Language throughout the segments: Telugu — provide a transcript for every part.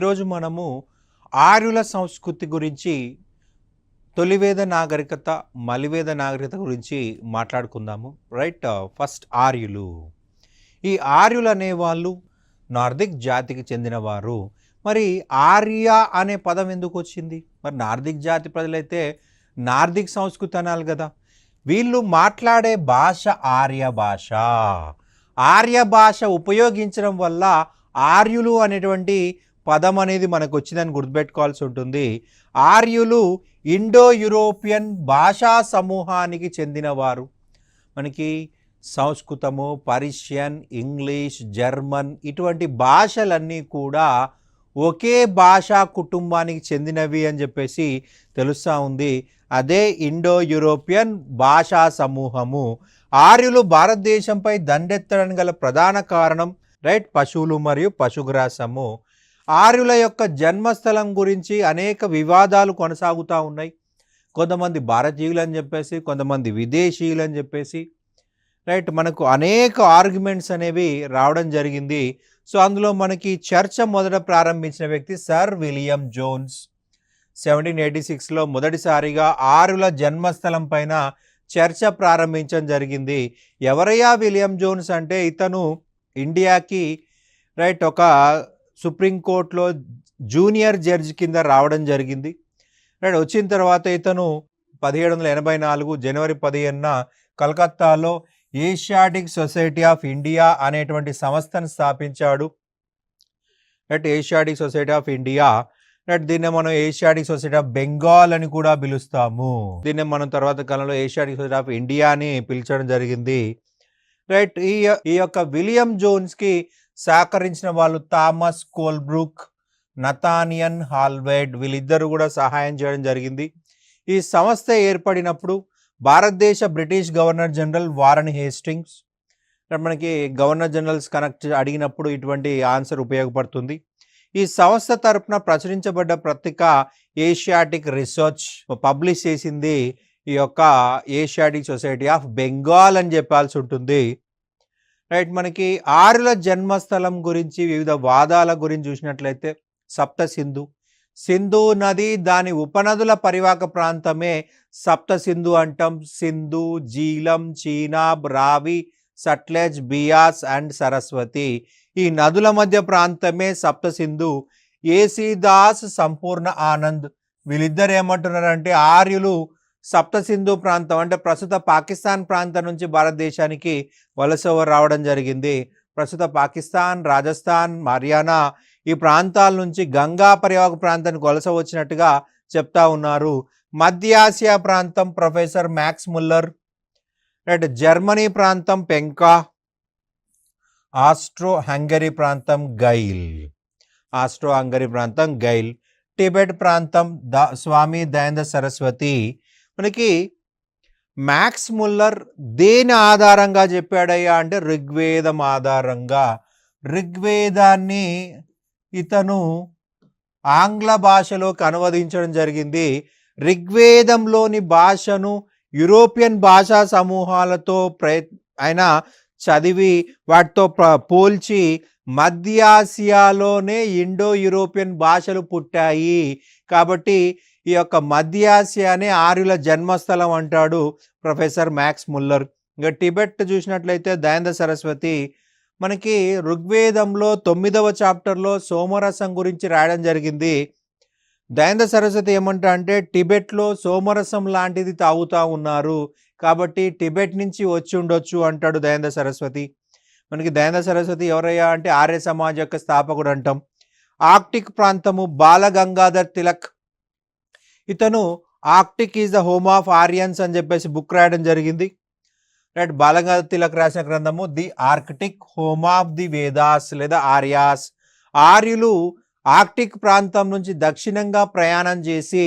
ఈరోజు మనము ఆర్యుల సంస్కృతి గురించి తొలివేద నాగరికత మలివేద నాగరికత గురించి మాట్లాడుకుందాము. రైట్. ఫస్ట్ ఆర్యులు. ఈ ఆర్యులు అనేవాళ్ళు నార్దిక్ జాతికి చెందినవారు. మరి ఆర్య అనే పదం ఎందుకు వచ్చింది? మరి నార్దిక్ జాతి ప్రజలైతే నార్దిక్ సంస్కృతి అనాలి కదా. వీళ్ళు మాట్లాడే భాష ఆర్య భాష. ఆర్య భాష ఉపయోగించడం వల్ల ఆర్యులు అనేటువంటి పదం అనేది మనకు వచ్చిందని గుర్తుపెట్టుకోవాల్సి ఉంటుంది. ఆర్యులు ఇండో యూరోపియన్ భాషా సమూహానికి చెందినవారు. మనకి సంస్కృతము, పర్షియన్, ఇంగ్లీష్, జర్మన్ ఇటువంటి భాషలన్నీ కూడా ఒకే భాషా కుటుంబానికి చెందినవి అని చెప్పేసి తెలుస్తూ ఉంది. అదే ఇండో యూరోపియన్ భాషా సమూహము. ఆర్యులు భారతదేశంపై దండెత్తడానికి గల ప్రధాన కారణం రైట్ పశువులు మరియు పశుగ్రాసము. ఆర్యుల యొక్క జన్మస్థలం గురించి అనేక వివాదాలు కొనసాగుతూ ఉన్నాయి. కొంతమంది భారతీయులు అని చెప్పేసి, కొంతమంది విదేశీయులు అని చెప్పేసి రైట్ మనకు అనేక ఆర్గ్యుమెంట్స్ అనేవి రావడం జరిగింది. సో అందులో మనకి చర్చ మొదట ప్రారంభించిన వ్యక్తి సర్ విలియం జోన్స్. 1786లో మొదటిసారిగా ఆర్యుల జన్మస్థలం పైన చర్చ ప్రారంభించడం జరిగింది. ఎవరయ్యా విలియం జోన్స్ అంటే ఇతను ఇండియాకి రైట్ ఒక సుప్రీంకోర్టులో జూనియర్ జడ్జి కింద రావడం జరిగింది. రైట్ వచ్చిన తర్వాత ఇతను 1784 జనవరి 15న కలకత్తాలో ఏషియాటిక్ సొసైటీ ఆఫ్ ఇండియా అనేటువంటి సంస్థను స్థాపించాడు. Right Asiatic society of India. Right దీన్ని మనం ఏషియాటిక్ సొసైటీ ఆఫ్ బెంగాల్ అని కూడా పిలుస్తాము. దీన్ని మనం తర్వాత కాలంలో ఏషియాటిక్ సొసైటీ ఆఫ్ ఇండియా అని పిలిచడం జరిగింది. రైట్ ఈ యొక్క విలియం జోన్స్కి సహకరించిన వాళ్ళు థామస్ కోల్బ్రూక్, నతానియన్ హాల్వెడ్ వీళ్ళిద్దరూ కూడా సహాయం చేయడం జరిగింది. ఈ సంస్థ ఏర్పడినప్పుడు భారతదేశ British governor general Warren Hastings మనకి గవర్నర్ జనరల్స్ కనెక్ట్ అడిగినప్పుడు ఇటువంటి ఆన్సర్ ఉపయోగపడుతుంది. ఈ సంస్థ తరపున ప్రచురించబడ్డ పత్రిక ఏషియాటిక్ రీసెర్చ్ పబ్లిష్ చేసింది ఈ యొక్క ఏషియాటిక్ సొసైటీ ఆఫ్ బెంగాల్ అని చెప్పాల్సి ఉంటుంది. రైట్ మనకి ఆర్యుల జన్మస్థలం గురించి వివిధ వాదాల గురించి చూసినట్లయితే సప్త సింధు, సింధు నది దాని ఉపనదుల పరివాహక ప్రాంతమే సప్త సింధు అంటాం. సింధు, జీలం, చీనాబ్, రావి, సట్లెజ్, బియాస్ అండ్ సరస్వతి ఈ నదుల మధ్య ప్రాంతమే సప్త సింధు. ఏసీ దాస్, సంపూర్ణ ఆనంద్ వీళ్ళిద్దరు ఏమంటున్నారంటే ఆర్యులు సప్త సింధు ప్రాంతం అంటే ప్రస్తుత పాకిస్తాన్ ప్రాంతం నుంచి భారతదేశానికి వలస రావడం జరిగింది. ప్రస్తుత పాకిస్తాన్, రాజస్థాన్, హర్యానా ఈ ప్రాంతాల నుంచి గంగా పరివాహక ప్రాంతానికి వలస వచ్చినట్టుగా చెప్తా ఉన్నారు. మధ్య ఆసియా ప్రాంతం professor max Muller. Right Germany ప్రాంతం పెంకా, ఆస్ట్రో హంగరీ ప్రాంతం గైల్, ఆస్ట్రో హంగరీ ప్రాంతం గైల్, టిబెట్ ప్రాంతం స్వామి దయానంద సరస్వతి. మనకి మ్యాక్స్ ముల్లర్ దేని ఆధారంగా చెప్పాడయ్యా అంటే ఋగ్వేదం ఆధారంగా. ఋగ్వేదాన్ని ఇతను ఆంగ్ల భాషలోకి అనువదించడం జరిగింది. ఋగ్వేదంలోని భాషను యూరోపియన్ భాషా సమూహాలతో ఆయన చదివి వాటితో పోల్చి మధ్య ఆసియాలోనే ఇండో యూరోపియన్ భాషలు పుట్టాయి కాబట్టి ఈ యొక్క మధ్య ఆసియానే ఆర్యుల జన్మస్థలం అంటాడు ప్రొఫెసర్ మ్యాక్స్ ముల్లర్. ఇంకా టిబెట్ చూసినట్లయితే దయానంద సరస్వతి మనకి ఋగ్వేదంలో 9వ చాప్టర్లో సోమరసం గురించి రాయడం జరిగింది. దయానంద సరస్వతి ఏమంటా అంటే టిబెట్లో సోమరసం లాంటిది తాగుతూ ఉన్నారు కాబట్టి టిబెట్ నుంచి వచ్చి ఉండొచ్చు అంటాడు దయానంద సరస్వతి. మనకి దయానంద సరస్వతి ఎవరయ్యా అంటే ఆర్య సమాజ్ యొక్క స్థాపకుడు అంటాం. ఆర్క్టిక్ ప్రాంతము బాల గంగాధర్ తిలక్ ఇతను Arctic is the home of Aryans అని చెప్పేసి బుక్ రాయడం జరిగింది. రైట్ బాలగంగాధర్ తిలక్ రాసిన గ్రంథము the Arctic home of the Vedas లేదా ఆర్యాస్. ఆర్యులు ఆర్క్టిక్ ప్రాంతం నుంచి దక్షిణంగా ప్రయాణం చేసి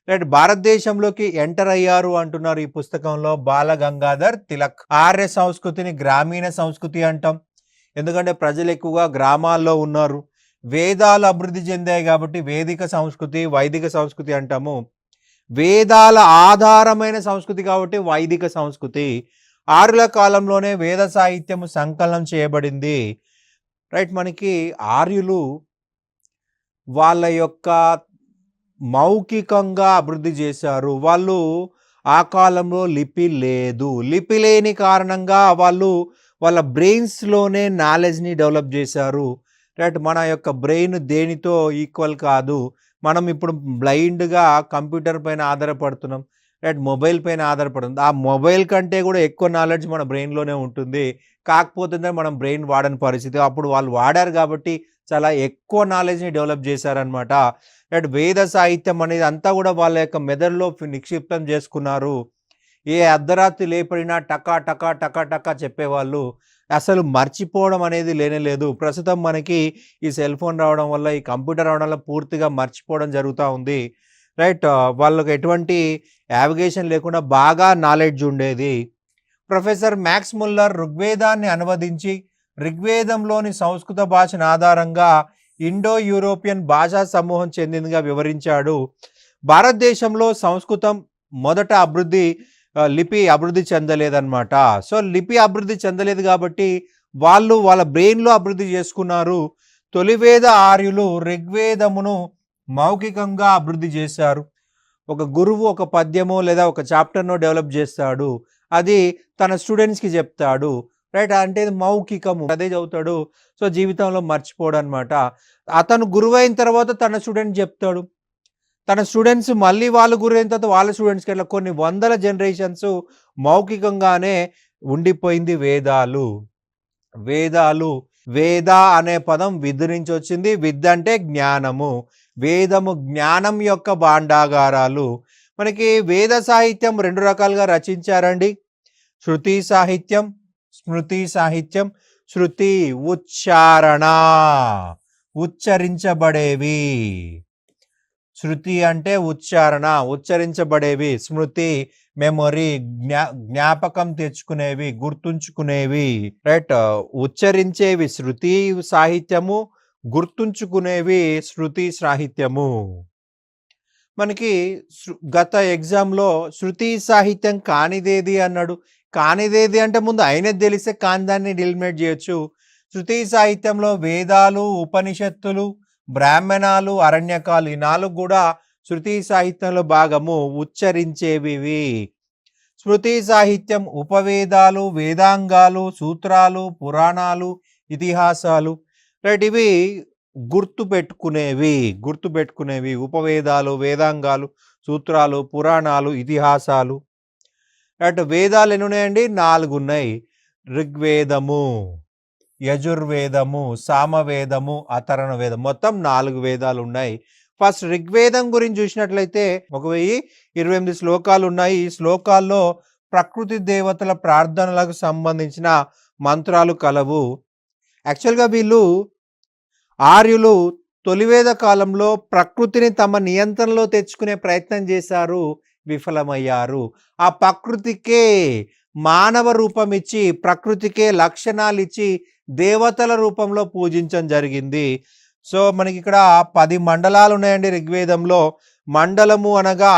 రైట్ భారతదేశంలోకి ఎంటర్ అయ్యారు అంటున్నారు ఈ పుస్తకంలో బాలగంగాధర్ తిలక్. ఆర్య సంస్కృతిని గ్రామీణ సంస్కృతి అంటాం ఎందుకంటే ప్రజలు ఎక్కువగా గ్రామాల్లో ఉన్నారు. వేదాలు అభివృద్ధి చెందాయి కాబట్టి వేదిక సంస్కృతి, వైదిక సంస్కృతి అంటాము. వేదాల ఆధారమైన సంస్కృతి కాబట్టి వైదిక సంస్కృతి. ఆర్యుల కాలంలోనే వేద సాహిత్యము సంకలనం చేయబడింది. రైట్ మనకి ఆర్యులు వాళ్ళ యొక్క మౌఖికంగా అభివృద్ధి చేశారు. వాళ్ళు ఆ కాలంలో లిపి లేదు. లిపి లేని కారణంగా వాళ్ళు వాళ్ళ బ్రెయిన్స్‌లోనే నాలెడ్జ్‌ని డెవలప్ చేశారు. రైట్. మన యొక్క బ్రెయిన్ దేనితో ఈక్వల్ కాదు. మనం ఇప్పుడు బ్లైండ్‌గా కంప్యూటర్ పైన ఆధారపడుతున్నాం. రైట్. మొబైల్ పైన ఆధారపడుతుంది. ఆ మొబైల్ కంటే కూడా ఎక్కువ నాలెడ్జ్ మన బ్రెయిన్‌లోనే ఉంటుంది. కాకపోతే మనం బ్రెయిన్ వాడని పరిస్థితి. అప్పుడు వాళ్ళు వాడారు కాబట్టి చాలా ఎక్కువ నాలెడ్జ్‌ని డెవలప్ చేశారనమాట. రైట్. వేద సాహిత్యం అనేది అంతా కూడా వాళ్ళ యొక్క మెదడులో నిక్షిప్తం చేసుకున్నారు. ఏ అర్ధరాత్రి లేపడినా టకా టకా టకా టకా చెప్పేవాళ్ళు. అసలు మర్చిపోవడం అనేది లేనే లేదు. ప్రస్తుతం మనకి ఈ సెల్ ఫోన్ రావడం వల్ల, ఈ కంప్యూటర్ రావడం వల్ల పూర్తిగా మర్చిపోవడం జరుగుతా ఉంది. రైట్. వాళ్ళకి ఎటువంటి యావిగేషన్ లేకుండా బాగా నాలెడ్జ్ ఉండేది. ప్రొఫెసర్ మ్యాక్స్ ముల్లర్ ఋగ్వేదాన్ని అనువదించి ఋగ్వేదంలోని సంస్కృత భాషను ఆధారంగా ఇండో యూరోపియన్ భాషా సమూహం చెందిందిగా వివరించాడు. భారతదేశంలో సంస్కృతం మొదట లిపి అభివృద్ధి చెందలేదన్నమాట. సో లిపి అభివృద్ధి చెందలేదు కాబట్టి వాళ్ళు వాళ్ళ బ్రెయిన్లో అభివృద్ధి చేసుకున్నారు. తొలివేద ఆర్యులు ఋగ్వేదమును మౌఖికంగా అభివృద్ధి చేశారు. ఒక గురువు ఒక పద్యమో లేదా ఒక చాప్టర్నో డెవలప్ చేస్తాడు. అది తన స్టూడెంట్స్కి చెప్తాడు. రైట్. అంటే మౌఖికము అదే చదువుతాడు. సో జీవితంలో మర్చిపోడు అనమాట. అతను గురువైన తర్వాత తన స్టూడెంట్ చెప్తాడు. తన స్టూడెంట్స్ మళ్ళీ వాళ్ళు గురైన తర్వాత వాళ్ళ స్టూడెంట్స్కి అట్లా కొన్ని వందల జనరేషన్స్ మౌఖికంగానే ఉండిపోయింది వేదాలు. వేదాలు వేద అనే పదం విద్ నుంచి వచ్చింది. విద్ అంటే జ్ఞానము. వేదము జ్ఞానం యొక్క భాండాగారాలు. మనకి వేద సాహిత్యం 2 రకాలుగా రచించారండి. శృతి సాహిత్యం, స్మృతి సాహిత్యం. శృతి ఉచ్చారణ, ఉచ్చరించబడేవి. శృతి అంటే ఉచ్చారణ, ఉచ్చరించబడేవి. స్మృతి మెమొరీ, జ్ఞాపకం తెచ్చుకునేవి, గుర్తుంచుకునేవి. రైట్. ఉచ్చరించేవి శృతి సాహిత్యము, గుర్తుంచుకునేవి శృతి సాహిత్యము. మనకి గత ఎగ్జామ్లో శృతి సాహిత్యం కానిదేది అన్నాడు. కానిదేది అంటే ముందు అయినది తెలిస్తే కాని దాన్ని ఎలిమినేట్ చేయొచ్చు. శృతి సాహిత్యంలో వేదాలు, ఉపనిషత్తులు, బ్రాహ్మణాలు, అరణ్యకాలు ఈ 4 కూడా శృతి సాహిత్యంలో భాగము. ఉచ్చరించేవి. స్మృతి సాహిత్యం ఉపవేదాలు, వేదాంగాలు, సూత్రాలు, పురాణాలు, ఇతిహాసాలు. రైట్. ఇవి గుర్తుపెట్టుకునేవి. ఉపవేదాలు, వేదాంగాలు, సూత్రాలు, పురాణాలు, ఇతిహాసాలు. రైట్. వేదాలు ఎన్ని ఉన్నాయండి? 4 ఉన్నాయి. ఋగ్వేదము, యజుర్వేదము, సామవేదము, అథర్వణ వేదం. మొత్తం 4 వేదాలు ఉన్నాయి. ఫస్ట్ ఋగ్వేదం గురించి చూసినట్లయితే 1028 శ్లోకాలు ఉన్నాయి. ఈ శ్లోకాల్లో ప్రకృతి దేవతల ప్రార్థనలకు సంబంధించిన మంత్రాలు కలవు. యాక్చువల్గా వీళ్ళు ఆర్యులు తొలివేద కాలంలో ప్రకృతిని తమ నియంత్రణలో తెచ్చుకునే ప్రయత్నం చేశారు, విఫలమయ్యారు. ఆ ప్రకృతికే మానవ రూపం ఇచ్చి, ప్రకృతికే లక్షణాలు ఇచ్చి దేవతల రూపంలో పూజించడం జరిగింది. సో మనకి ఇక్కడ 10 మండలాలు ఉన్నాయండి ఋగ్వేదంలో. మండలము అనగా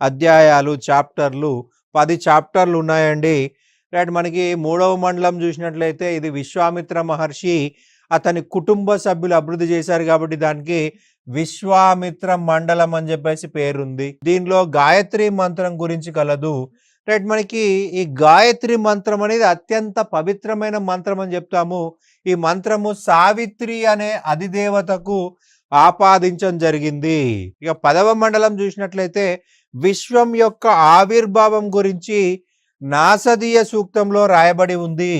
అధ్యాయాలు, చాప్టర్లు. 10 చాప్టర్లు ఉన్నాయండి. రైట్. మనకి 3వ మండలం చూసినట్లయితే ఇది విశ్వామిత్ర మహర్షి అతని కుటుంబ సభ్యులు అభివృద్ధి చేశారు కాబట్టి దానికి విశ్వామిత్ర మండలం అని చెప్పేసి పేరుంది. దీనిలో గాయత్రి మంత్రం గురించి కలదు. రైట్. మనకి ఈ గాయత్రి మంత్రం అనేది అత్యంత పవిత్రమైన మంత్రం అని చెప్తాము. ఈ మంత్రము సావిత్రి అనే అధిదేవతకు ఆపాదించడం జరిగింది. ఇక 10వ మండలం చూసినట్లయితే విశ్వం యొక్క ఆవిర్భావం గురించి నాసదీయ సూక్తంలో రాయబడి ఉంది.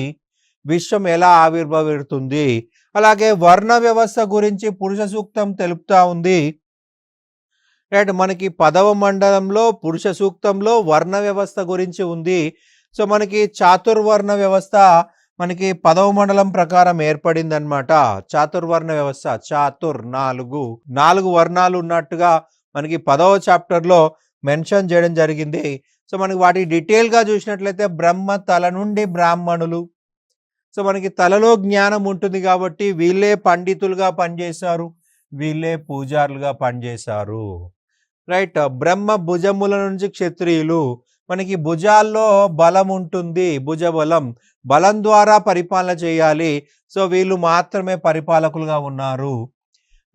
విశ్వం ఎలా ఆవిర్భవిస్తుంది. అలాగే వర్ణ వ్యవస్థ గురించి పురుష సూక్తం తెలుపుతా ఉంది. రైట్. మనకి 10వ మండలంలో పురుష సూక్తంలో వర్ణ వ్యవస్థ గురించి ఉంది. సో మనకి చాతుర్వర్ణ వ్యవస్థ మనకి 10వ మండలం ప్రకారం ఏర్పడింది అనమాట. చాతుర్వర్ణ వ్యవస్థ, 4 వర్ణాలు ఉన్నట్టుగా మనకి 10వ చాప్టర్లో మెన్షన్ చేయడం జరిగింది. సో మనకి వాటి డీటెయిల్గా చూసినట్లయితే బ్రహ్మ తల నుండి బ్రాహ్మణులు. సో మనకి తలలో జ్ఞానం ఉంటుంది కాబట్టి వీళ్ళే పండితులుగా పనిచేశారు, వీళ్ళే పూజారులుగా పనిచేశారు. రైట్. బ్రహ్మ భుజముల నుంచి క్షత్రియులు. మనకి భుజాల్లో బలం ఉంటుంది, భుజబలం. బలం ద్వారా పరిపాలన చేయాలి. సో, వీళ్ళు మాత్రమే పరిపాలకులుగా ఉన్నారు.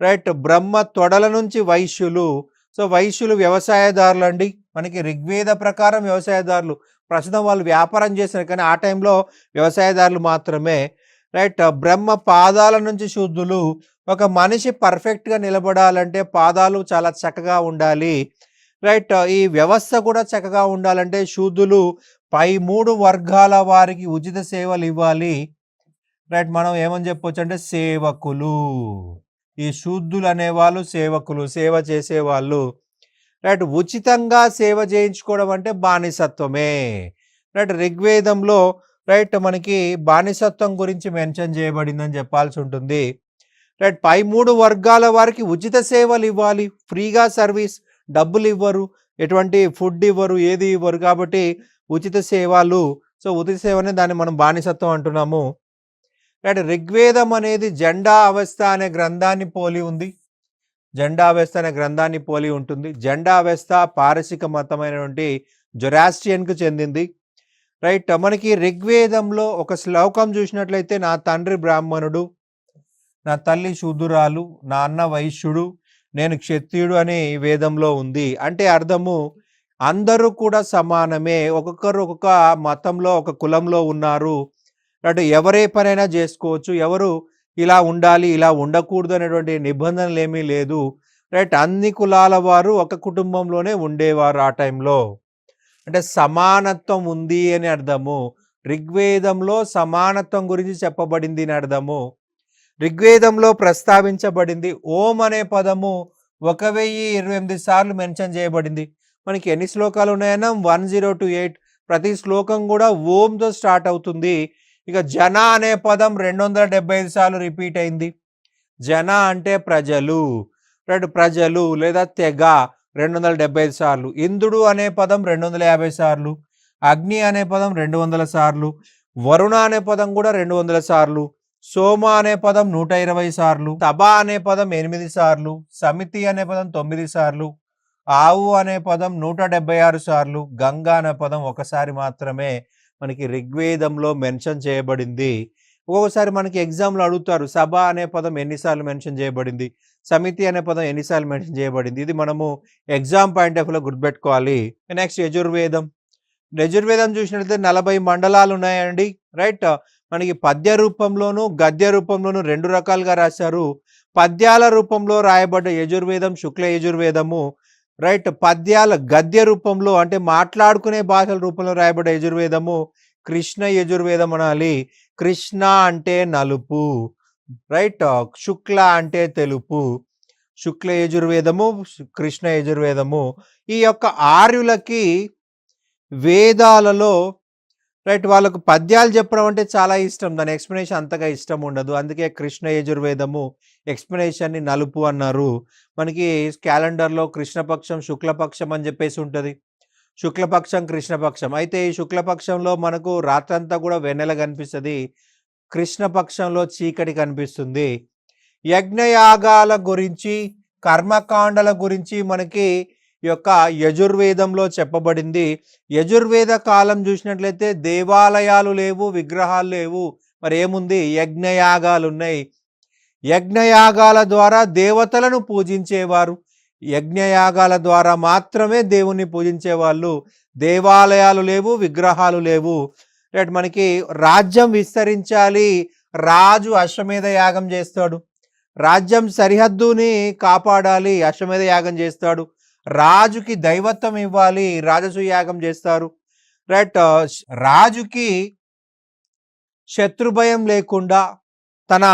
రైట్. బ్రహ్మ తొడల నుంచి వైశ్యులు. సో, వైశ్యులు వ్యవసాయదారులండి. మనకి ఋగ్వేద ప్రకారం వ్యవసాయదారులు. ప్రస్తుతం వాళ్ళు వ్యాపారం చేశారు కానీ ఆ టైంలో వ్యవసాయదారులు మాత్రమే. రైట్. బ్రహ్మ పాదాల నుంచి శూద్రులు. ఒక మనిషి పర్ఫెక్ట్‌గా నిలబడాలంటే పాదాలు చాలా చక్కగా ఉండాలి. రైట్. ఈ వ్యవస్థ కూడా చక్కగా ఉండాలంటే శూద్రులు పై 3 వర్గాల వారికి ఉచిత సేవలివ్వాలి. రైట్. మనం ఏమని చెప్పొచ్చంటే సేవకులు. ఈ శూద్రులు అనేవాళ్ళు సేవకులు, సేవ చేసేవాళ్ళు. రైట్. ఉచితంగా సేవ చేయించుకోవడం అంటే బానిసత్వమే. రైట్. ఋగ్వేదంలో రైట్ మనకి బానిసత్వం గురించి మెన్షన్ చేయబడిందని చెప్పాల్సి ఉంటుంది. రైట్. పై 3 వర్గాల వారికి ఉచిత సేవలు ఇవ్వాలి. ఫ్రీగా సర్వీస్, డబ్బులు ఇవ్వరు, ఎటువంటి ఫుడ్ ఇవ్వరు, ఏది ఇవ్వరు. కాబట్టి ఉచిత సేవలు. సో, ఉచిత సేవనే దాన్ని మనం బానిసత్వం అంటున్నాము. రైట్. ఋగ్వేదం అనేది జెండా అవస్థ అనే గ్రంథాన్ని పోలి ఉంది. జెండా అవస్థ అనే గ్రంథాన్ని పోలి ఉంటుంది. జెండా అవస్థ పారసిక మతమైనటువంటి జొరాస్ట్రియన్‌కు చెందింది. రైట్. మనకి ఋగ్వేదంలో ఒక శ్లోకం చూసినట్లయితే నా తండ్రి బ్రాహ్మణుడు, నా తల్లి శూద్రురాలు, నా అన్న వైశ్యుడు, నేను క్షత్రియుడు అని ఈ వేదంలో ఉంది. అంటే అర్థము అందరూ కూడా సమానమే. ఒక్కొక్కరు ఒక్కొక్క మతంలో, ఒక కులంలో ఉన్నారు. అంటే ఎవరే పనైనా చేసుకోవచ్చు. ఎవరు ఇలా ఉండాలి, ఇలా ఉండకూడదు అనేటువంటి నిబంధనలు ఏమీ లేదు. రైట్. అన్ని కులాల వారు ఒక కుటుంబంలోనే ఉండేవారు ఆ టైంలో. అంటే సమానత్వం ఉంది అని అర్థము. ఋగ్వేదంలో సమానత్వం గురించి చెప్పబడింది అని అర్థము. ఋగ్వేదంలో ప్రస్తావించబడింది ఓం అనే పదము 1028 సార్లు మెన్షన్ చేయబడింది. మనకి ఎన్ని శ్లోకాలు ఉన్నాయన్నా 1028. ప్రతి శ్లోకం కూడా ఓంతో స్టార్ట్ అవుతుంది. ఇక జన అనే పదం 275 సార్లు రిపీట్ అయింది. జన అంటే ప్రజలు. రైట్. ప్రజలు లేదా తెగ 275 సార్లు. ఇంద్రుడు అనే పదం 250 సార్లు. అగ్ని అనే పదం 200 సార్లు. వరుణ అనే పదం కూడా 200 సార్లు. సోమ అనే పదం 120 సార్లు. సభ అనే పదం 8 సార్లు. సమితి అనే పదం 9 సార్లు. ఆవు అనే పదం 176 సార్లు. గంగ అనే పదం ఒకసారి మాత్రమే మనకి ఋగ్వేదంలో మెన్షన్ చేయబడింది. ఒక్కొక్కసారి మనకి ఎగ్జామ్లో అడుగుతారు సభ అనే పదం ఎన్నిసార్లు మెన్షన్ చేయబడింది, సమితి అనే పదం ఎన్నిసార్లు మెన్షన్ చేయబడింది. ఇది మనము ఎగ్జామ్ పాయింట్ ఆఫ్ వ్యూలో గుర్తుపెట్టుకోవాలి. నెక్స్ట్ యజుర్వేదం. యజుర్వేదం చూసినట్లయితే 40 మండలాలు ఉన్నాయండి. రైట్. మనకి పద్య రూపంలోను, గద్య రూపంలోను 2 రకాలుగా రాశారు. పద్యాల రూపంలో రాయబడ్డ యజుర్వేదం శుక్ల యజుర్వేదము. రైట్. పద్యాల గద్య రూపంలో అంటే మాట్లాడుకునే భాషల రూపంలో రాయబడ్డ యజుర్వేదము కృష్ణ యజుర్వేదం అనాలి. కృష్ణ అంటే నలుపు. రైట్. శుక్ల అంటే తెలుపు. శుక్ల యజుర్వేదము, కృష్ణ యజుర్వేదము. ఈ యొక్క ఆర్యులకి వేదాలలో రైట్ వాళ్ళకు పద్యాలు చెప్పడం అంటే చాలా ఇష్టం. దాని ఎక్స్ప్లెనేషన్ అంతగా ఇష్టం ఉండదు. అందుకే కృష్ణ యజుర్వేదము ఎక్స్ప్లెనేషన్ని నలుపు అన్నారు. మనకి క్యాలెండర్లో కృష్ణపక్షం, శుక్లపక్షం అని చెప్పేసి ఉంటుంది. శుక్లపక్షం, కృష్ణపక్షం. అయితే ఈ శుక్లపక్షంలో మనకు రాత్రంతా కూడా వెన్నెల కనిపిస్తుంది. కృష్ణపక్షంలో చీకటి కనిపిస్తుంది. యజ్ఞయాగాల గురించి, కర్మకాండల గురించి మనకి ఈ యొక్క యజుర్వేదంలో చెప్పబడింది. యజుర్వేద కాలం చూసినట్లయితే దేవాలయాలు లేవు, విగ్రహాలు లేవు. మరి ఏముంది? యజ్ఞయాగాలు ఉన్నాయి. యజ్ఞయాగాల ద్వారా దేవతలను పూజించేవారు. యజ్ఞయాగాల ద్వారా మాత్రమే దేవుణ్ణి పూజించేవాళ్ళు. దేవాలయాలు లేవు, విగ్రహాలు లేవు. రైట్. మనకి రాజ్యం విస్తరించాలి, రాజు అశ్వమేధ యాగం చేస్తాడు. రాజ్యం సరిహద్దుని కాపాడాలి, అశ్వమేధ యాగం చేస్తాడు. రాజుకి దైవత్వం ఇవ్వాలి, రాజసూయ యాగం చేస్తారు. రైట్. రాజుకి శత్రుభయం లేకుండా తన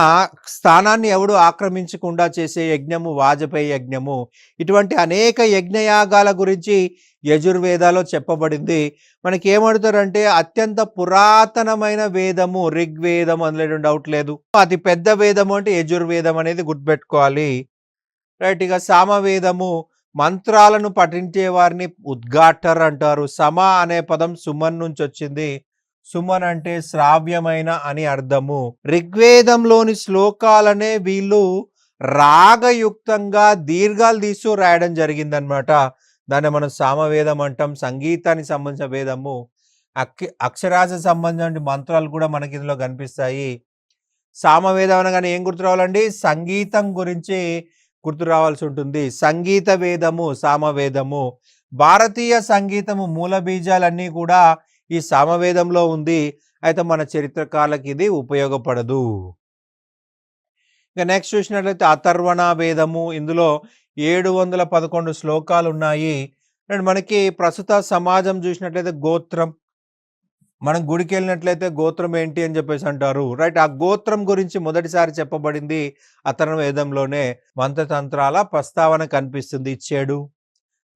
స్థానాన్ని ఎవడు ఆక్రమించకుండా చేసే యజ్ఞము వాజపేయి యజ్ఞము. ఇటువంటి అనేక యజ్ఞయాగాల గురించి యజుర్వేదాలో చెప్పబడింది. మనకి ఏమడుతారంటే అత్యంత పురాతనమైన వేదము ఋగ్వేదం, అందులో డౌట్ లేదు. అతి పెద్ద వేదము అంటే యజుర్వేదం అనేది గుర్తుపెట్టుకోవాలి. రైట్. ఇక సామవేదము మంత్రాలను పఠించే వారిని ఉద్గాటర్ అంటారు. సమ అనే పదం సుమన్ నుంచి వచ్చింది. సుమన్ అంటే శ్రావ్యమైన అని అర్థము. ఋగ్వేదంలోని శ్లోకాలనే వీళ్ళు రాగయుక్తంగా దీర్ఘాలు తీస్తూ రాయడం జరిగిందనమాట. దాన్ని మనం సామవేదం అంటాం. సంగీతానికి సంబంధించిన వేదము. అక్షరాస్య సంబంధించిన మంత్రాలు కూడా మనకి ఇందులో కనిపిస్తాయి. సామవేదం అనగానే ఏం గుర్తు రావాలండి? సంగీతం గురించి గుర్తు రావాల్సి ఉంటుంది. సంగీత వేదము సామవేదము. భారతీయ సంగీతము మూల బీజాలన్నీ కూడా ఈ సామవేదంలో ఉంది. అయితే మన చరిత్రకారులకు ఇది ఉపయోగపడదు. ఇక నెక్స్ట్ చూసినట్లయితే అథర్వణ వేదము. ఇందులో 711 శ్లోకాలు ఉన్నాయి. అండ్ మనకి ప్రస్తుత సమాజం చూసినట్లయితే గోత్రం. మనం గుడికి వెళ్ళినట్లయితే గోత్రం ఏంటి అని చెప్పేసి అంటారు. రైట్, ఆ గోత్రం గురించి మొదటిసారి చెప్పబడింది అథర్వణ వేదంలోనే. మంత్రతంత్రాల ప్రస్తావన కనిపిస్తుంది. చెడు,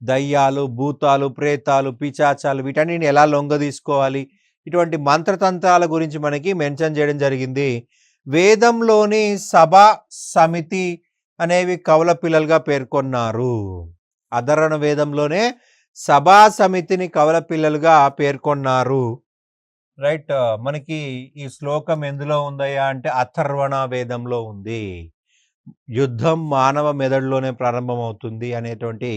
దయ్యాలు, భూతాలు, ప్రేతాలు, పిశాచాలు వీటన్నిటిని ఎలా లొంగ తీసుకోవాలి, ఇటువంటి మంత్రతంత్రాల గురించి మనకి మెన్షన్ చేయడం జరిగింది. వేదంలోని సభ, సమితి అనేవి కవల పిల్లలుగా పేర్కొన్నారు. అథర్వణ వేదంలోనే సభా సమితిని కవల పిల్లలుగా పేర్కొన్నారు. రైట్, మనకి ఈ శ్లోకం ఎందులో ఉందయ్యా అంటే అథర్వణ వేదంలో ఉంది. యుద్ధం మానవ మెదడులోనే ప్రారంభమవుతుంది అనేటువంటి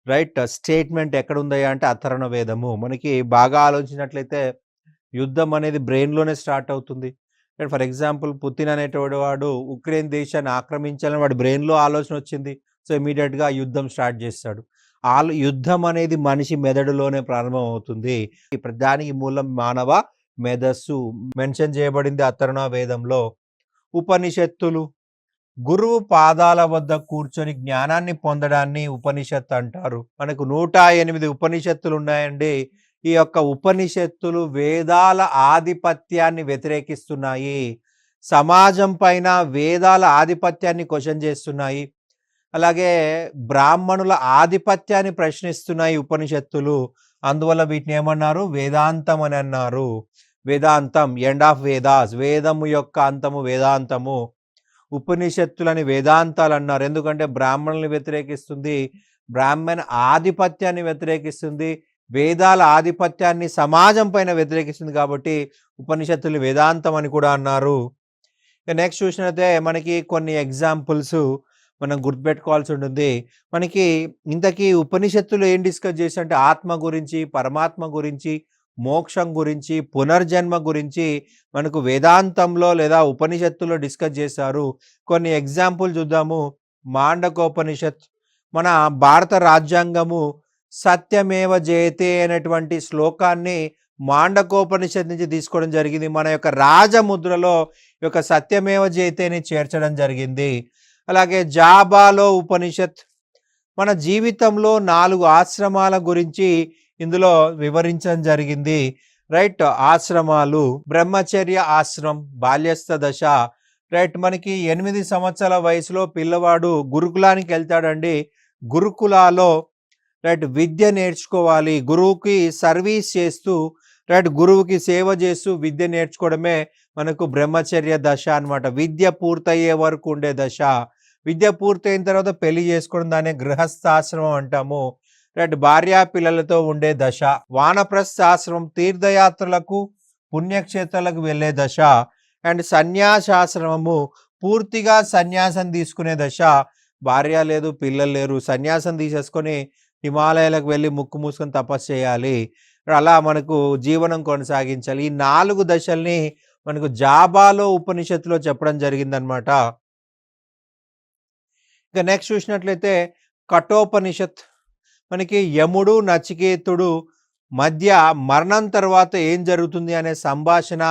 రైట్ స్టేట్మెంట్ ఎక్కడ ఉందయ్యా అంటే అథర్వణ వేదము. మనకి బాగా ఆలోచించినట్లయితే యుద్ధం అనేది బ్రెయిన్లోనే స్టార్ట్ అవుతుంది. ఫర్ ఎగ్జాంపుల్ పుతిన్ అనేటువంటి వాడు ఉక్రెయిన్ దేశాన్ని ఆక్రమించాలని వాడి బ్రెయిన్లో ఆలోచన వచ్చింది. సో ఇమీడియట్గా యుద్ధం స్టార్ట్ చేస్తాడు. యుద్ధం అనేది మనిషి మెదడులోనే ప్రారంభం అవుతుంది. దానికి మూలం మానవ మేధస్సు మెన్షన్ చేయబడింది అథర్వణ వేదంలో. ఉపనిషత్తులు, గురువు పాదాల వద్ద కూర్చొని జ్ఞానాన్ని పొందడాన్ని ఉపనిషత్తు అంటారు. మనకు 108 ఉపనిషత్తులు ఉన్నాయండి. ఈ యొక్క ఉపనిషత్తులు వేదాల ఆధిపత్యాన్ని వ్యతిరేకిస్తున్నాయి. సమాజం పైన వేదాల ఆధిపత్యాన్ని క్వశ్చన్ చేస్తున్నాయి. అలాగే బ్రాహ్మణుల ఆధిపత్యాన్ని ప్రశ్నిస్తున్నాయి ఉపనిషత్తులు. అందువల్ల వీటిని ఏమన్నారు? వేదాంతం అని అన్నారు. వేదాంతం, ఎండ్ ఆఫ్ వేదాస్, వేదము యొక్క అంతము వేదాంతము. ఉపనిషత్తులని వేదాంతాలు అన్నారు. ఎందుకంటే బ్రాహ్మణులను వ్యతిరేకిస్తుంది, బ్రాహ్మణ ఆధిపత్యాన్ని వ్యతిరేకిస్తుంది, వేదాల ఆధిపత్యాన్ని సమాజం పైన వ్యతిరేకిస్తుంది. కాబట్టి ఉపనిషత్తులు వేదాంతం అని కూడా అన్నారు. నెక్స్ట్ చూసినట్లయితే మనకి కొన్ని ఎగ్జాంపుల్స్ మనం గుర్తుపెట్టుకోవాల్సి ఉంటుంది. మనకి ఇంతకీ ఉపనిషత్తులు ఏం డిస్కస్ చేశారంటే ఆత్మ గురించి, పరమాత్మ గురించి, మోక్షం గురించి, పునర్జన్మ గురించి మనకు వేదాంతంలో లేదా ఉపనిషత్తులో డిస్కస్ చేశారు. కొన్ని ఎగ్జాంపుల్ చూద్దాము. మాండకోపనిషత్. మన భారత రాజ్యాంగము సత్యమేవ జయతే అనేటువంటి శ్లోకాన్ని మాండకోపనిషత్ నుంచి తీసుకోవడం జరిగింది. మన యొక్క రాజముద్రలో ఈ యొక్క సత్యమేవ జయతేని చేర్చడం జరిగింది. అలాగే జాబాలో ఉపనిషత్ మన జీవితంలో 4 ఆశ్రమాల గురించి ఇందులో వివరించడం జరిగింది. రైట్, ఆశ్రమాలు, బ్రహ్మచర్య ఆశ్రమం, బాల్యస్థ దశ. రైట్, మనకి 8 సంవత్సరాల వయసులో పిల్లవాడు గురుకులానికి వెళ్తాడండి. గురుకులాలో రైట్ విద్య నేర్చుకోవాలి. గురువుకి సర్వీస్ చేస్తూ రైట్ గురువుకి సేవ చేస్తూ విద్య నేర్చుకోవడమే మనకు బ్రహ్మచర్య దశ అన్నమాట. విద్య పూర్తయ్యే వరకు ఉండే దశ. విద్య పూర్తయిన తర్వాత పెళ్లి చేసుకోవడం దాన్ని గృహస్థాశ్రమం అంటాము. రైట్, భార్యా పిల్లలతో ఉండే దశ. వానప్రస్థాశ్రమం తీర్థయాత్రలకు, పుణ్యక్షేత్రాలకు వెళ్ళే దశ. అండ్ సన్యాసాశ్రమము పూర్తిగా సన్యాసం తీసుకునే దశ. భార్య లేదు, పిల్లలు లేరు, సన్యాసం తీసేసుకొని హిమాలయాలకు వెళ్ళి ముక్కు మూసుకొని తపస్సు చేయాలి. అలా మనకు జీవనం కొనసాగించాలి. ఈ 4 దశల్ని మనకు జాబాలో ఉపనిషత్తులో చెప్పడం జరిగిందనమాట. ఇక నెక్స్ట్ చూసినట్లయితే కఠోపనిషత్. మనకి యముడు, నచికేతుడు మధ్య మరణం తర్వాత ఏం జరుగుతుంది అనే సంభాషణ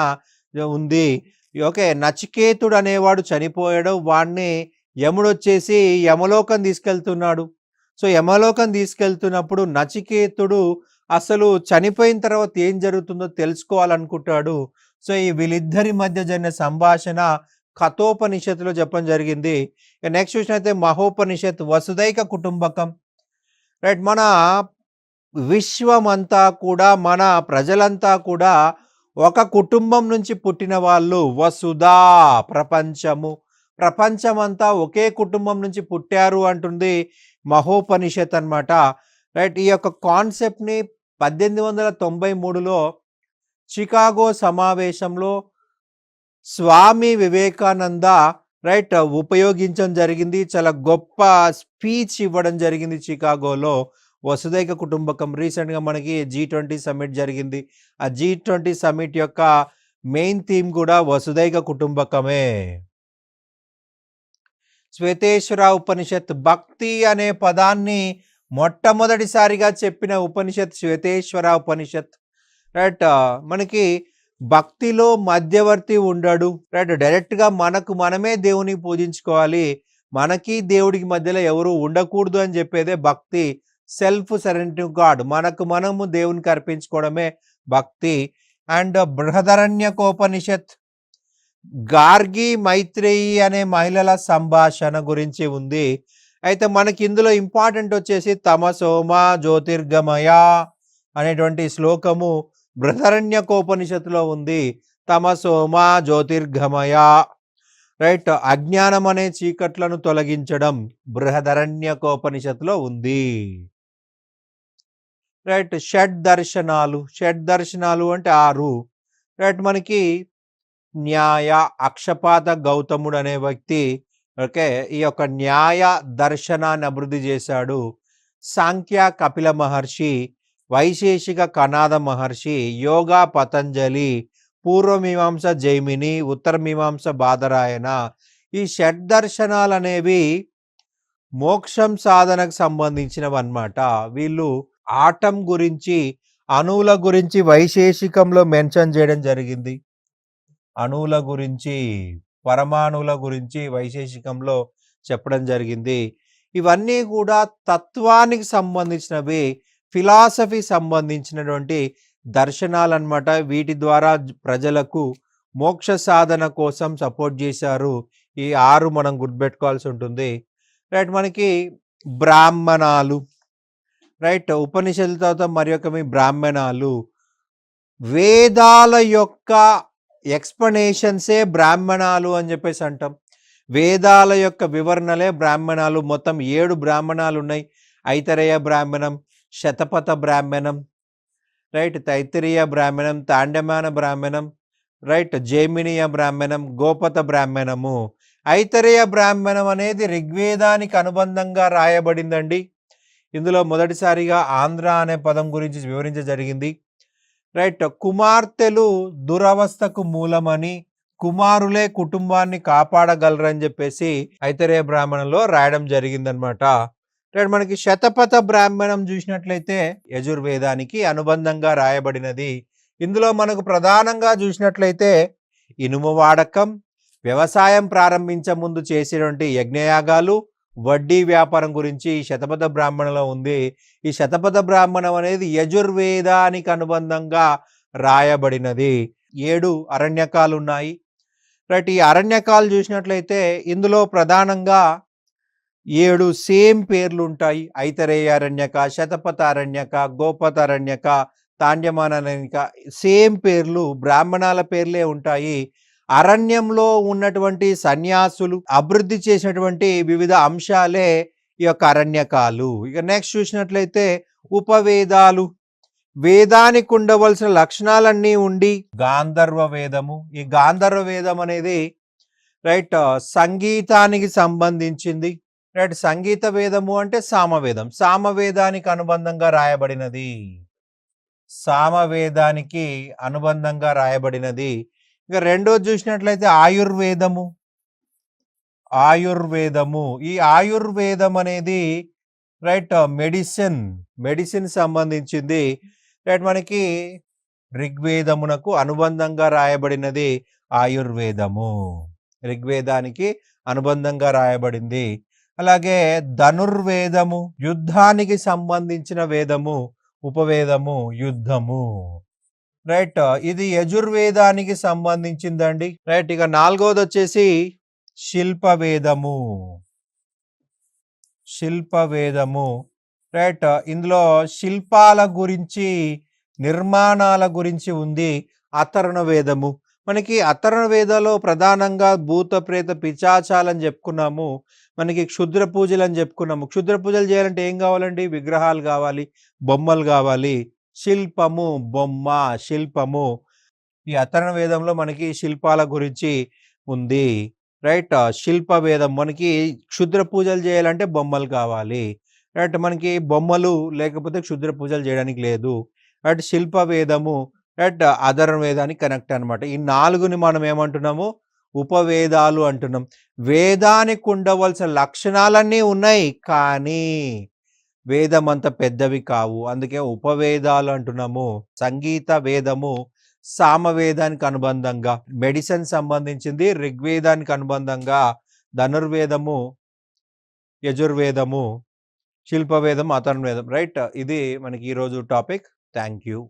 ఉంది. ఓకే, నచికేతుడు అనేవాడు చనిపోయాడు. వాడిని యముడు వచ్చేసి యమలోకం తీసుకెళ్తున్నాడు. సో యమలోకం తీసుకెళ్తున్నప్పుడు నచికేతుడు అసలు చనిపోయిన తర్వాత ఏం జరుగుతుందో తెలుసుకోవాలనుకుంటాడు. సో ఈ వీళ్ళిద్దరి మధ్య జరిగిన సంభాషణ కథోపనిషత్తులో చెప్పడం జరిగింది. నెక్స్ట్ చూసినట్లయితే మహోపనిషత్, వసుదైక కుటుంబకం. రైట్, మన విశ్వమంతా కూడా, మన ప్రజలంతా కూడా ఒక కుటుంబం నుంచి పుట్టిన వాళ్ళు. వసుధా, ప్రపంచము, ప్రపంచమంతా ఒకే కుటుంబం నుంచి పుట్టారు అంటుంది మహోపనిషత్ అన్నమాట. రైట్, ఈ యొక్క కాన్సెప్ట్ని 1893లో చికాగో సమావేశంలో స్వామి వివేకానంద రైట్ ఉపయోగించడం జరిగింది. చాలా గొప్ప స్పీచ్ ఇవ్వడం జరిగింది చికాగోలో. వసుదైక కుటుంబకం. రీసెంట్‌గా మనకి G20 సమ్మిట్ జరిగింది. ఆ G20 సమ్మిట్ యొక్క మెయిన్ థీమ్ కూడా వసుదైక కుటుంబకమే. శ్వేతేశ్వర ఉపనిషత్ భక్తి అనే పదాన్ని మొట్టమొదటిసారిగా చెప్పిన ఉపనిషత్ శ్వేతేశ్వర ఉపనిషత్. రైట్. మనకి భక్తిలో మధ్యవర్తి ఉండడు. రైట్. డైరెక్ట్‌గా మనకు మనమే దేవుని పూజించుకోవాలి. మనకి దేవుడికి మధ్యలో ఎవరు ఉండకూడదు అని చెప్పేదే భక్తి. Self surrender to God. మనకు మనము దేవునికి అర్పించుకోవడమే భక్తి. అండ్ బృహదరణ్యకోపనిషత్ గార్గి మైత్రేయి అనే మహిళల సంభాషణ గురించి ఉంది. అయితే మనకి ఇందులో ఇంపార్టెంట్ వచ్చేసి తమసోమ జ్యోతిర్గమయ అనేటువంటి శ్లోకము బృహదరణ్యకోపనిషత్తులో ఉంది. తమసోమ జ్యోతిర్గమయ. రైట్. అజ్ఞానం అనే చీకట్లను తొలగించడం బృహదరణ్యకోపనిషత్తులో ఉంది. రైట్. షడ్ దర్శనాలు అంటే 6. రైట్. మనకి న్యాయ అక్షపాత గౌతముడు అనే వ్యక్తి ఓకే ఈ యొక్క న్యాయ దర్శనాన్ని అభివృద్ధి చేశాడు. సాంఖ్య కపిల మహర్షి, వైశేషిక కనాద మహర్షి, యోగా పతంజలి, పూర్వమీమాంస జైమిని, ఉత్తర మీమాంస బాదరాయణ. ఈ షడ్ దర్శనాలు అనేవి మోక్షం సాధనకు సంబంధించినవి అన్నమాట. వీళ్ళు ఆటం గురించి అణువుల గురించి వైశేషికంలో మెన్షన్ చేయడం జరిగింది. అణువుల గురించి పరమాణువుల గురించి వైశేషికంలో చెప్పడం జరిగింది. ఇవన్నీ కూడా తత్వానికి సంబంధించినవి, ఫిలాసఫీ సంబంధించినటువంటి దర్శనాలు అన్నమాట. వీటి ద్వారా ప్రజలకు మోక్ష సాధన కోసం సపోర్ట్ చేశారు. ఈ 6 మనం గుర్తుపెట్టుకోవాల్సి ఉంటుంది. రైట్. మనకి బ్రాహ్మణాలు. రైట్. ఉపనిషత్తుల తర్వాత మరి యొక్క బ్రాహ్మణాలు వేదాల యొక్క ఎక్స్‌ప్లనేషన్సే బ్రాహ్మణాలు అని చెప్పేసి అంటాం. వేదాల యొక్క వివరణలే బ్రాహ్మణాలు. మొత్తం 7 బ్రాహ్మణాలు ఉన్నాయి. ఐతరేయ బ్రాహ్మణం, శతపథ బ్రాహ్మణం, రైట్, తైత్తిరీయ బ్రాహ్మణం, తాండమాన బ్రాహ్మణం, రైట్, జైమినీయ బ్రాహ్మణం, గోపత బ్రాహ్మణము. ఐతరేయ బ్రాహ్మణం అనేది ఋగ్వేదానికి అనుబంధంగా రాయబడిందండి. ఇందులో మొదటిసారిగా ఆంధ్ర అనే పదం గురించి వివరించ జరిగింది. రైట్. కుమార్తెలు దురవస్థకు మూలమని, కుమారులే కుటుంబాన్ని కాపాడగలరని చెప్పేసి ఐతరేయ బ్రాహ్మణంలో రాయడం జరిగిందనమాట. రైట్. మనకి శతపథ బ్రాహ్మణం చూసినట్లయితే యజుర్వేదానికి అనుబంధంగా రాయబడినది. ఇందులో మనకు ప్రధానంగా చూసినట్లయితే ఇనుము వాడకం, వ్యవసాయం ప్రారంభించే ముందు చేసేటువంటి యజ్ఞయాగాలు, వడ్డీ వ్యాపారం గురించి ఈ శతపథ బ్రాహ్మణంలో ఉంది. ఈ శతపథ బ్రాహ్మణం అనేది యజుర్వేదానికి అనుబంధంగా రాయబడినది. 7 అరణ్యకాలు ఉన్నాయి. రైట్. ఈ అరణ్యకాలు చూసినట్లయితే ఇందులో ప్రధానంగా 7 సేమ్ పేర్లు ఉంటాయి. ఐతరేయ అరణ్యక, శతపథ అరణ్యక, గోపత అరణ్యక, తాండ్యమాన అరణ్యక. సేమ్ పేర్లు, బ్రాహ్మణాల పేర్లే ఉంటాయి. అరణ్యంలో ఉన్నటువంటి సన్యాసులు అభివృద్ధి చేసినటువంటి వివిధ అంశాలే ఈ యొక్క అరణ్యకాలు. ఇక నెక్స్ట్ చూసినట్లయితే ఉపవేదాలు. వేదానికి ఉండవలసిన లక్షణాలన్నీ ఉండి గాంధర్వ వేదము. ఈ గాంధర్వ వేదం అనేది రైట్ సంగీతానికి సంబంధించింది. రైట్. సంగీత వేదము అంటే సామవేదం. సామవేదానికి అనుబంధంగా రాయబడినది. సామవేదానికి అనుబంధంగా రాయబడినది. ఇక రెండోది చూసినట్లయితే ఆయుర్వేదము. ఆయుర్వేదము. ఈ ఆయుర్వేదం అనేది రైట్ మెడిసిన్ సంబంధించింది. రైట్. మనకి ఋగ్వేదమునకు అనుబంధంగా రాయబడినది ఆయుర్వేదము. ఋగ్వేదానికి అనుబంధంగా రాయబడింది. అలాగే ధనుర్వేదము, యుద్ధానికి సంబంధించిన వేదము. ఉపవేదము యుద్ధము. రైట్. ఇది యజుర్వేదానికి సంబంధించిందండి. రైట్. ఇక 4వది వచ్చేసి శిల్పవేదము. శిల్పవేదము. రైట్. ఇందులో శిల్పాల గురించి, నిర్మాణాల గురించి ఉంది. అతర్ణ వేదము. మనకి అతర్ణ వేదాల్లో ప్రధానంగా భూత ప్రేత పిశాచాలని చెప్పుకున్నాము. మనకి క్షుద్ర పూజలు అని చెప్పుకున్నాము. క్షుద్ర పూజలు చేయాలంటే ఏం కావాలండి? విగ్రహాలు కావాలి, బొమ్మలు కావాలి. శిల్పము, బొమ్మ, శిల్పము. ఈ అతర్ణ వేదంలో మనకి శిల్పాల గురించి ఉంది. రైట్. శిల్ప వేదం మనకి క్షుద్ర పూజలు చేయాలంటే బొమ్మలు కావాలి. రైట్. మనకి బొమ్మలు లేకపోతే క్షుద్ర పూజలు చేయడానికి లేదు. రైట్. శిల్ప వేదము, రైట్, అధర్వవేదానికి కనెక్ట్ అనమాట. ఈ 4ని మనం ఏమంటున్నాము? ఉపవేదాలు అంటున్నాం. వేదానికి ఉండవలసిన లక్షణాలన్నీ ఉన్నాయి. కానీ వేదం అంత పెద్దవి కావు. అందుకే ఉపవేదాలు అంటున్నాము. సంగీత వేదము సామవేదానికి అనుబంధంగా, మెడిసిన్ సంబంధించింది ఋగ్వేదానికి అనుబంధంగా, ధనుర్వేదము, యజుర్వేదము, శిల్పవేదం, అథర్వవేదం. రైట్. ఇది మనకి ఈరోజు టాపిక్. Thank you.